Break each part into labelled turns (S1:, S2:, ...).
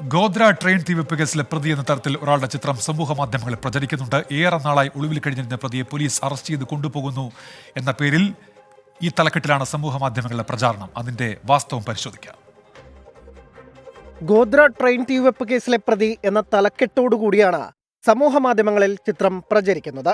S1: Godhra train തീവെപ്പ് കേസിലെ പ്രതി എന്ന തരത്തിൽ ഒരാളുടെ ചിത്രം സമൂഹ മാധ്യമങ്ങളിൽ പ്രചരിക്കുന്നുണ്ട്. ഏറെ നാളായി ഒളിവിൽ കഴിഞ്ഞിരുന്ന പ്രതിയെ പോലീസ് അറസ്റ്റ് ചെയ്ത് കൊണ്ടുപോകുന്നു എന്ന പേരിൽ ഈ തലക്കെട്ടിലാണ് സമൂഹ മാധ്യമങ്ങളിലെ പ്രചാരണം. അതിന്റെ വാസ്തവം പരിശോധിക്കാം.
S2: ഗോദ്ര ട്രെയിൻ തീവെപ്പ് കേസിലെ പ്രതി എന്ന തലക്കെട്ടോടുകൂടിയാണ് സമൂഹ മാധ്യമങ്ങളിൽ ചിത്രം പ്രചരിക്കുന്നത്.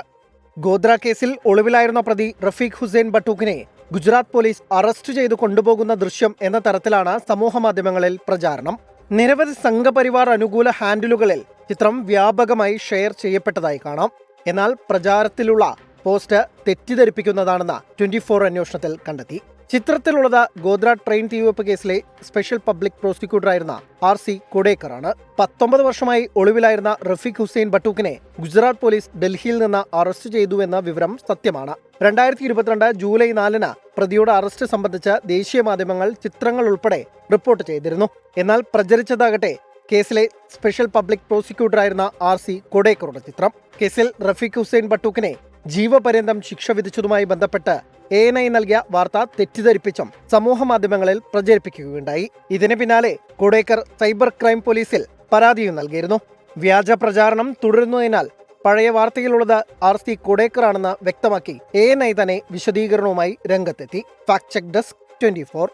S2: ഗോദ്ര കേസിൽ ഒളിവിലായിരുന്ന പ്രതി റഫീഖ് ഹുസൈൻ ബട്ടൂക്കിനെ ഗുജറാത്ത് പോലീസ് അറസ്റ്റ് ചെയ്ത് കൊണ്ടുപോകുന്ന ദൃശ്യം എന്ന തരത്തിലാണ് സമൂഹ മാധ്യമങ്ങളിൽ പ്രചാരണം. നിരവധി സംഘപരിവാർ അനുകൂല ഹാൻഡിലുകളിൽ ചിത്രം വ്യാപകമായി ഷെയർ ചെയ്യപ്പെട്ടതായി കാണാം. എന്നാൽ പ്രചാരത്തിലുള്ള പോസ്റ്റ് തെറ്റിദ്ധരിപ്പിക്കുന്നതാണെന്ന് 24 അന്വേഷണത്തിൽ കണ്ടെത്തി. ചിത്രത്തിലുള്ളത് ഗോദ്ര ട്രെയിൻ തീവെപ്പ് കേസിലെ സ്പെഷ്യൽ പബ്ലിക് പ്രോസിക്യൂട്ടറായിരുന്ന RC കൊടേക്കറാണ്. 19 വർഷമായി ഒളിവിലായിരുന്ന റഫീഖ് ഹുസൈൻ ബട്ടൂക്കിനെ ഗുജറാത്ത് പോലീസ് ഡൽഹിയിൽ നിന്ന് അറസ്റ്റ് ചെയ്തുവെന്ന വിവരം സത്യമാണ്. 2022 ജൂലൈ 4-ന് പ്രതിയുടെ അറസ്റ്റ് സംബന്ധിച്ച് ദേശീയ മാധ്യമങ്ങൾ ചിത്രങ്ങൾ ഉൾപ്പെടെ റിപ്പോർട്ട് ചെയ്തിരുന്നു. എന്നാൽ പ്രചരിച്ചതാകട്ടെ കേസിലെ സ്പെഷ്യൽ പബ്ലിക് പ്രോസിക്യൂട്ടറായിരുന്ന RC കൊടേക്കറുടെ ചിത്രം. കേസിൽ റഫീഖ് ഹുസൈൻ ബട്ടൂക്കിനെ ജീവപര്യന്തം ശിക്ഷ വിധിച്ചതുമായി ബന്ധപ്പെട്ട് ANI നൽകിയ വാർത്ത തെറ്റിദ്ധരിപ്പിച്ചും സമൂഹ മാധ്യമങ്ങളിൽ പ്രചരിപ്പിക്കുകയുണ്ടായി. ഇതിന് പിന്നാലെ കൊടേക്കർ സൈബർ ക്രൈം പോലീസിൽ പരാതിയും നൽകിയിരുന്നു. വ്യാജ പ്രചാരണം തുടരുന്നതിനാൽ പഴയ വാർത്തയിലുള്ളത് RC കൊടേക്കറാണെന്ന് വ്യക്തമാക്കി ANI തന്നെ വിശദീകരണവുമായി രംഗത്തെത്തി. Fact check desk 24.